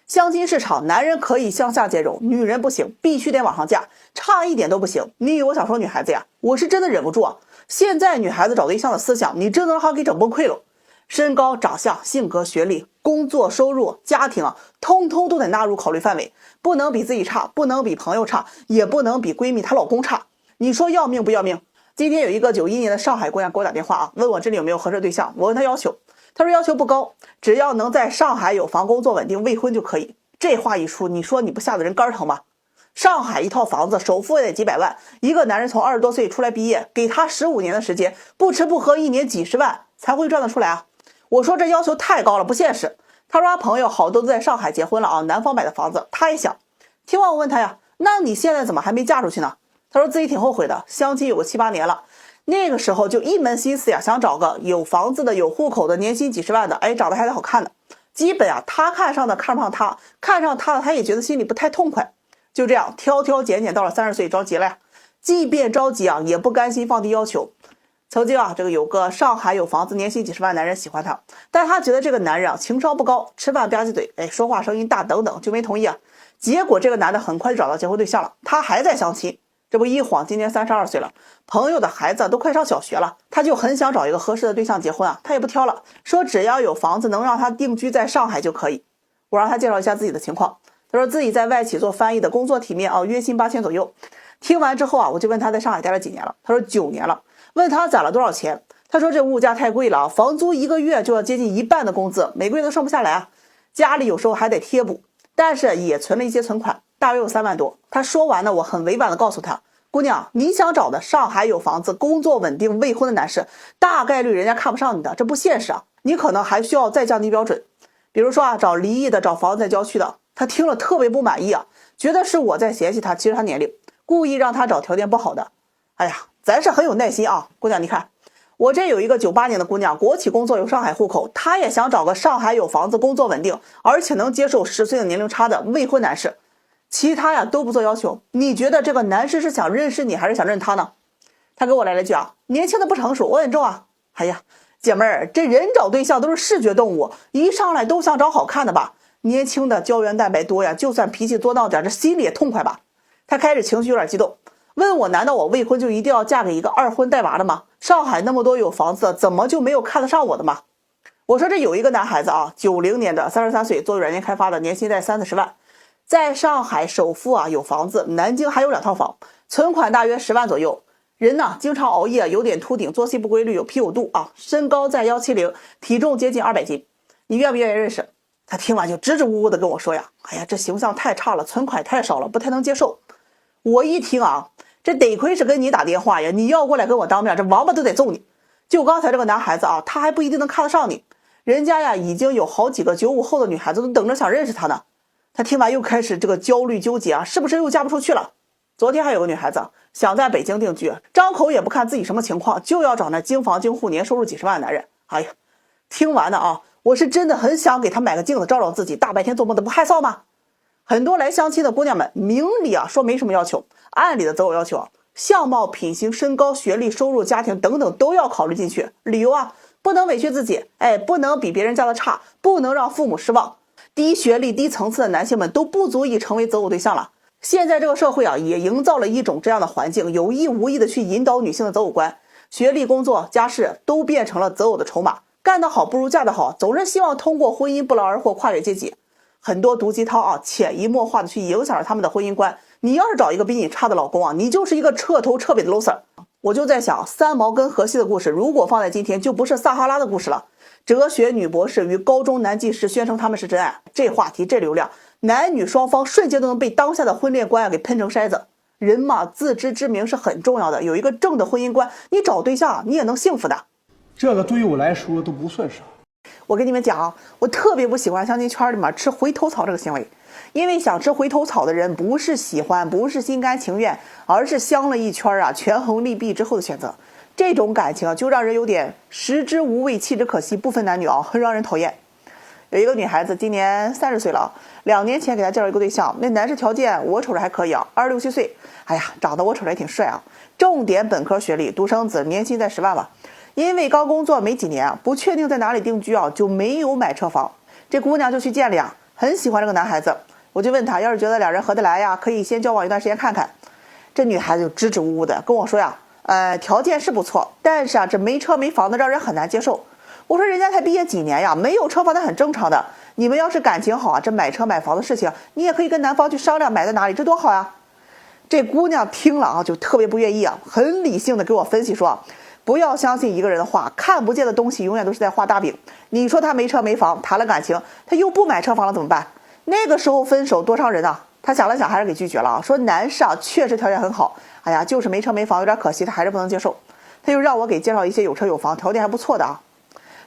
相亲市场，男人可以向下兼容，女人不行，必须得往上嫁，差一点都不行。你以为我想说女孩子呀？我是真的忍不住啊！现在女孩子找对象的思想，你真能让她给整崩溃了。身高、长相、性格、学历、工作、收入、家庭啊，通通都得纳入考虑范围，不能比自己差，不能比朋友差，也不能比闺蜜她老公差。你说要命不要命？今天有一个91年的上海姑娘给我打电话啊，问我这里有没有合适对象。我问她要求，她说要求不高，只要能在上海有房、工作稳定、未婚就可以。这话一出，你说你不吓得人肝疼吗？上海一套房子首付也得几百万，一个男人从20多岁出来毕业，给他15年的时间，不吃不喝，一年几十万才会赚得出来啊！我说这要求太高了，不现实。他说他朋友好多都在上海结婚了啊，南方买的房子，他也想。听完我问他呀，那你现在怎么还没嫁出去呢？他说自己挺后悔的，相亲有个7、8年了，那个时候就一门心思呀，想找个有房子的、有户口的、年薪几十万的，哎，长得还得好看的。基本啊，他看上的看不上他，看上他的他也觉得心里不太痛快。就这样挑挑拣拣，到了30岁着急了呀。即便着急啊，也不甘心放低要求。曾经啊，这个有个上海有房子、年薪几十万男人喜欢他，但他觉得这个男人啊情商不高，吃饭吧唧嘴，哎，说话声音大等等，就没同意啊。结果这个男的很快就找到结婚对象了，他还在相亲。这不一晃，今年32岁了，朋友的孩子都快上小学了，他就很想找一个合适的对象结婚啊，他也不挑了，说只要有房子能让他定居在上海就可以。我让他介绍一下自己的情况，他说自己在外企做翻译的，工作体面啊，月薪8000左右。听完之后啊，我就问他在上海待了几年了，他说9年了。问他攒了多少钱，他说这物价太贵了啊，房租一个月就要接近1半的工资，每个月都剩不下来啊，家里有时候还得贴补，但是也存了一些存款，大约有3万多。他说完呢，我很委婉的告诉他，姑娘，你想找的上海有房子、工作稳定、未婚的男士，大概率人家看不上你的，这不现实啊，你可能还需要再降低标准。比如说啊，找离异的，找房子在郊区的。他听了特别不满意啊，觉得是我在嫌弃他，其实他年龄，故意让他找条件不好的。哎呀，咱是很有耐心啊，姑娘，你看我这有一个98年的姑娘，国企工作，有上海户口，她也想找个上海有房子、工作稳定，而且能接受10岁的年龄差的未婚男士。其他呀都不做要求，你觉得这个男士是想认识你还是想认他呢？他给我来了句啊，年轻的不成熟，我很重啊。哎呀，姐妹儿，这人找对象都是视觉动物，一上来都想找好看的吧？年轻的胶原蛋白多呀，就算脾气作闹点，这心里也痛快吧？他开始情绪有点激动，问我难道我未婚就一定要嫁给一个2婚带娃的吗？上海那么多有房子，怎么就没有看得上我的吗？我说这有一个男孩子啊，90年的33岁，做软件开发的，年薪在30-40万，在上海首付啊有房子，南京还有2套房，存款大约10万左右。人呢经常熬夜，有点秃顶，作息不规律，有啤酒肚啊，身高在170，体重接近200斤。你愿不愿意认识？他听完就支支吾吾的跟我说呀，哎呀，这形象太差了，存款太少了，不太能接受。我一听啊，这得亏是跟你打电话呀，你要过来跟我当面，这王八都得揍你。就刚才这个男孩子啊，他还不一定能看得上你，人家呀已经有好几个95后的女孩子都等着想认识他呢。他听完又开始这个焦虑纠结啊，是不是又嫁不出去了？昨天还有个女孩子想在北京定居，张口也不看自己什么情况，就要找那京房京户、年收入几十万的男人。哎呀，听完了啊，我是真的很想给他买个镜子照照自己，大白天做梦的不害臊吗？很多来相亲的姑娘们，明里啊说没什么要求，暗里的择偶要求啊，相貌、品行、身高、学历、收入、家庭等等都要考虑进去。理由啊，不能委屈自己，哎，不能比别人家的差，不能让父母失望。低学历、低层次的男性们都不足以成为择偶对象了。现在这个社会啊，也营造了一种这样的环境，有意无意的去引导女性的择偶观，学历、工作、家世都变成了择偶的筹码。干得好不如嫁得好，总是希望通过婚姻不劳而获，跨越阶级。很多毒鸡汤啊，潜移默化的去影响着他们的婚姻观。你要是找一个比你差的老公啊，你就是一个彻头彻尾的 loser。我就在想，三毛跟荷西的故事，如果放在今天，就不是撒哈拉的故事了。哲学女博士与高中男技师宣称他们是真爱，这话题这流量，男女双方瞬间都能被当下的婚恋观给喷成筛子。人嘛，自知之明是很重要的，有一个正的婚姻观，你找对象你也能幸福的。这个对于我来说都不算啥。我跟你们讲啊，我特别不喜欢相亲圈里面吃回头草这个行为，因为想吃回头草的人不是喜欢，不是心甘情愿，而是相了一圈啊，权衡利弊之后的选择。这种感情啊，就让人有点食之无味，弃之可惜，不分男女啊，很让人讨厌。有一个女孩子今年30岁了，2年前给她介绍一个对象，那男士条件我瞅着还可以啊，26、7岁，哎呀，长得我瞅着也挺帅啊，重点本科学历，独生子，年薪在10万吧。因为刚工作没几年啊，不确定在哪里定居啊，就没有买车房。这姑娘就去见了呀，很喜欢这个男孩子。我就问他，要是觉得俩人合得来呀，可以先交往一段时间看看。这女孩子就支支吾吾的跟我说呀，条件是不错，但是啊，这没车没房的让人很难接受。我说人家才毕业几年呀，没有车房那很正常的。你们要是感情好啊，这买车买房的事情，你也可以跟男方去商量买在哪里，这多好呀。这姑娘听了啊，就特别不愿意啊，很理性的给我分析说，不要相信一个人的话，看不见的东西永远都是在画大饼。你说他没车没房，谈了感情，他又不买车房了怎么办？那个时候分手多伤人啊。他想了想还是给拒绝了啊，说男士啊确实条件很好，哎呀就是没车没房有点可惜，他还是不能接受。他又让我给介绍一些有车有房条件还不错的啊。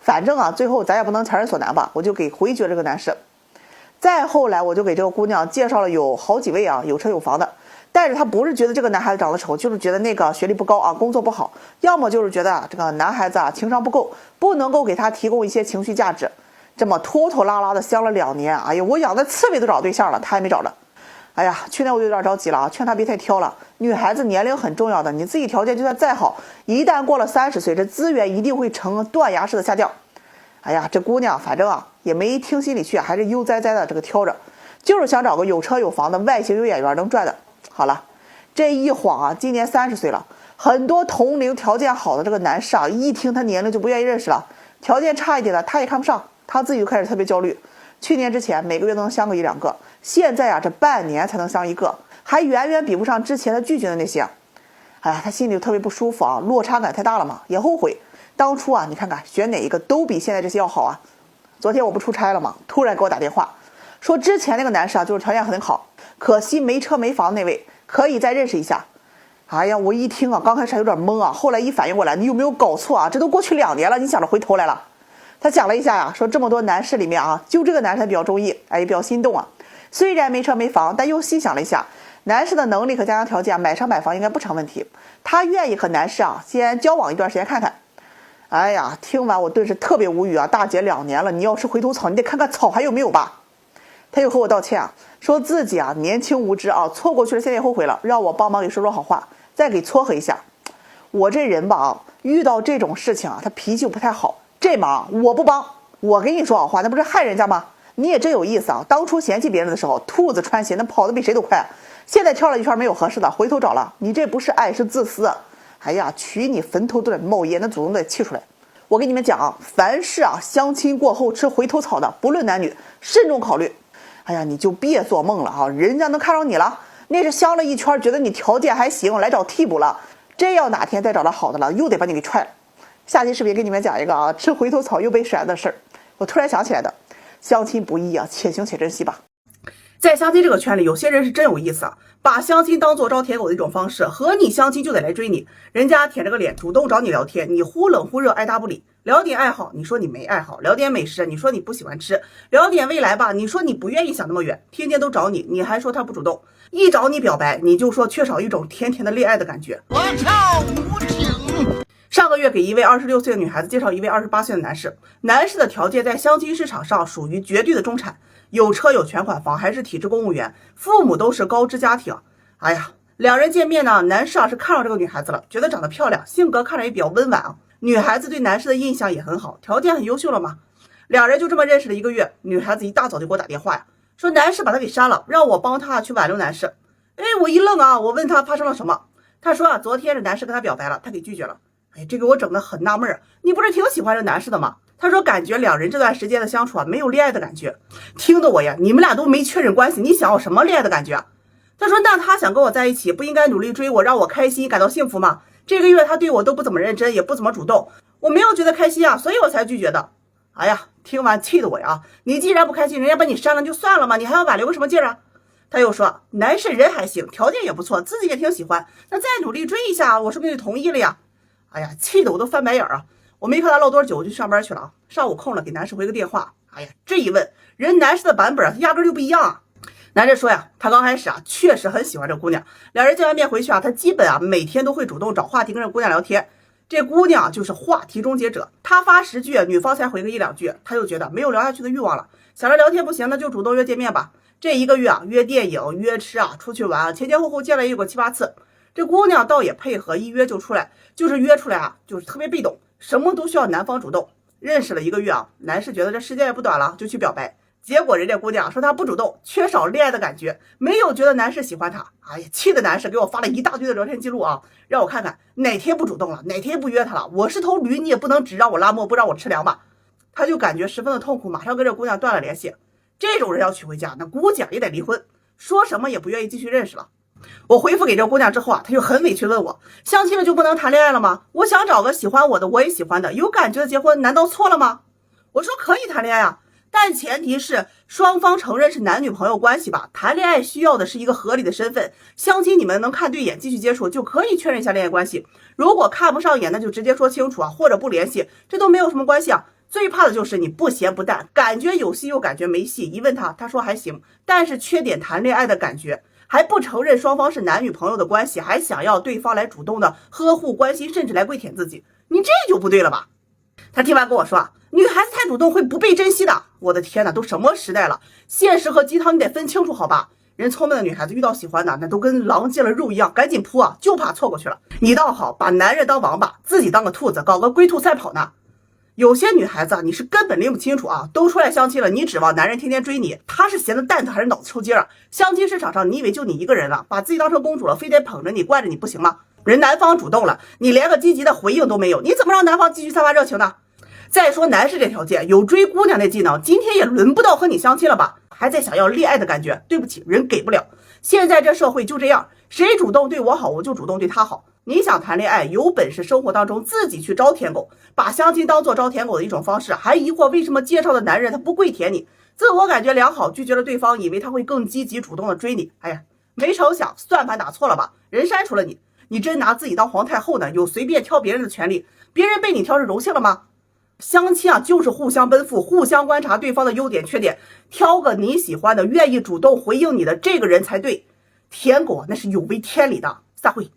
反正啊最后咱也不能强人所难吧，我就给回绝这个男士。再后来我就给这个姑娘介绍了有好几位啊有车有房的，但是他不是觉得这个男孩子长得丑，就是觉得那个学历不高啊，工作不好，要么就是觉得这个男孩子啊情商不够，不能够给他提供一些情绪价值。这么拖拖拉拉的相了2年，哎呀我养的刺猬都找对象了，他还没找着。哎呀去年我就有点着急了啊，劝他别太挑了，女孩子年龄很重要的，你自己条件就算再好，一旦过了30岁，这资源一定会呈断崖式的下降。哎呀这姑娘反正啊也没听心里去，还是悠哉哉的这个挑着，就是想找个有车有房的，外形有眼缘能赚的。好了，这一晃啊今年30岁了，很多同龄条件好的这个男士啊，一听他年龄就不愿意认识了，条件差一点的他也看不上，他自己就开始特别焦虑。去年之前每个月都能相个1、2个，现在啊这半年才能相1个，还远远比不上之前他拒绝的那些。哎呀他心里就特别不舒服啊，落差感太大了嘛，也后悔当初啊你看看选哪一个都比现在这些要好啊。昨天我不出差了嘛，突然给我打电话说之前那个男士啊就是条件很好，可惜没车没房那位可以再认识一下。哎呀我一听啊刚开始还有点懵啊，后来一反应过来，你有没有搞错啊，这都过去2年了，你想着回头来了。他想了一下呀，说这么多男士里面啊，就这个男士比较中意，哎，也比较心动啊。虽然没车没房，但又细想了一下，男士的能力和家庭条件，买车买房应该不成问题。他愿意和男士啊先交往一段时间看看。哎呀，听完我顿时特别无语啊！大姐2年了，你要是回头草，你得看看草还有没有吧。他又和我道歉啊，说自己啊年轻无知啊，错过去了，现在也后悔了，让我帮忙给说说好话，再给撮合一下。我这人吧啊，遇到这种事情啊，他脾气不太好。这忙我不帮，我给你说好话，那不是害人家吗？你也真有意思啊！当初嫌弃别人的时候，兔子穿鞋，那跑得比谁都快。现在挑了一圈没有合适的，回头找了，你这不是爱，是自私。哎呀，娶你坟头都得冒烟，那祖宗都得气出来。我跟你们讲啊，凡是啊相亲过后吃回头草的，不论男女，慎重考虑。哎呀，你就别做梦了啊！人家能看上你了，那是相了一圈，觉得你条件还行，来找替补了。真要哪天再找到好的了，又得把你给踹了。下期视频给你们讲一个啊吃回头草又被甩的事儿，我突然想起来的。相亲不易啊，且行且珍惜吧。在相亲这个圈里，有些人是真有意思啊，把相亲当做招舔狗的一种方式，和你相亲就得来追你，人家舔着个脸主动找你聊天，你忽冷忽热爱答不理，聊点爱好你说你没爱好，聊点美食你说你不喜欢吃，聊点未来吧你说你不愿意想那么远，天天都找你，你还说他不主动，一找你表白你就说缺少一种甜甜的恋爱的感觉。我操无情。上个月给一位26岁的女孩子介绍一位28岁的男士，男士的条件在相亲市场上属于绝对的中产，有车有全款房，还是体制公务员，父母都是高知家庭。哎呀，两人见面呢，男士啊是看上这个女孩子了，觉得长得漂亮，性格看着也比较温婉啊。女孩子对男士的印象也很好，条件很优秀了嘛。两人就这么认识了1个月，女孩子一大早就给我打电话呀，说男士把她给删了，让我帮她去挽留男士。哎，我一愣啊，我问他发生了什么，他说啊，昨天这男士跟他表白了，他给拒绝了。哎，这给我整得很纳闷啊！你不是挺喜欢这男士的吗？他说感觉两人这段时间的相处啊，没有恋爱的感觉。听得我呀，你们俩都没确认关系，你想要什么恋爱的感觉啊？他说那他想跟我在一起，不应该努力追我，让我开心感到幸福吗？这个月他对我都不怎么认真，也不怎么主动，我没有觉得开心啊，所以我才拒绝的。哎呀，听完气得我呀！你既然不开心，人家把你删了就算了嘛，你还要挽留个什么劲儿啊？他又说男士人还行，条件也不错，自己也挺喜欢，那再努力追一下，我说不定就同意了呀。哎呀，气得我都翻白眼啊！我没看他唠多久，我就去上班去了啊。上午空了，给男士回个电话。哎呀，这一问，人男士的版本啊，他压根就不一样啊。男士说呀，他刚开始啊，确实很喜欢这姑娘。两人见完面回去啊，他基本啊每天都会主动找话题跟这姑娘聊天。这姑娘就是话题终结者，他发10句，女方才回个1、2句，他就觉得没有聊下去的欲望了，想着聊天不行，那就主动约见面吧。这1个月啊，约电影、约吃啊，出去玩，前前后后见了也有个7、8次。这姑娘倒也配合，一约就出来，就是约出来啊，就是特别被动，什么都需要男方主动。认识了1个月啊，男士觉得这时间也不短了，就去表白。结果人家姑娘说她不主动，缺少恋爱的感觉，没有觉得男士喜欢她。哎呀，气的男士给我发了一大堆的聊天记录啊，让我看看哪天不主动了，哪天不约她了。我是头驴，你也不能只让我拉磨不让我吃粮吧。他就感觉十分的痛苦，马上跟这姑娘断了联系。这种人要娶回家，那估计也得离婚，说什么也不愿意继续认识了。我回复给这姑娘之后啊，她就很委屈问我，相亲了就不能谈恋爱了吗？我想找个喜欢我的，我也喜欢的，有感觉的结婚难道错了吗？我说可以谈恋爱啊，但前提是双方承认是男女朋友关系吧。谈恋爱需要的是一个合理的身份，相亲你们能看对眼继续接触就可以确认一下恋爱关系，如果看不上眼那就直接说清楚啊，或者不联系，这都没有什么关系啊。最怕的就是你不咸不淡，感觉有戏又感觉没戏。一问他说还行，但是缺点谈恋爱的感觉，还不承认双方是男女朋友的关系，还想要对方来主动的呵护关心，甚至来跪舔自己，你这就不对了吧。他听完跟我说啊，女孩子太主动会不被珍惜的。我的天哪，都什么时代了，现实和鸡汤你得分清楚好吧。人聪明的女孩子遇到喜欢的那都跟狼见了肉一样，赶紧扑啊，就怕错过去了。你倒好，把男人当王八，自己当个兔子，搞个龟兔赛跑呢。有些女孩子你是根本拎不清楚啊，都出来相亲了，你指望男人天天追你，他是闲的蛋疼还是脑子抽筋啊？相亲市场上你以为就你一个人了，把自己当成公主了，非得捧着你惯着你不行吗？人男方主动了，你连个积极的回应都没有，你怎么让男方继续散发热情呢？再说男士这条件，有追姑娘的技能，今天也轮不到和你相亲了吧？还在想要恋爱的感觉，对不起，人给不了。现在这社会就这样，谁主动对我好，我就主动对他好。你想谈恋爱，有本事生活当中自己去招舔狗，把相亲当做招舔狗的一种方式，还疑惑为什么介绍的男人他不跪舔你，自我感觉良好，拒绝了对方，以为他会更积极主动的追你。哎呀，没成想算盘打错了吧，人删除了你，你真拿自己当皇太后呢？有随便挑别人的权利，别人被你挑是荣幸了吗？相亲啊，就是互相奔赴，互相观察对方的优点缺点，挑个你喜欢的，愿意主动回应你的这个人才对。舔狗那是有违天理的。散会。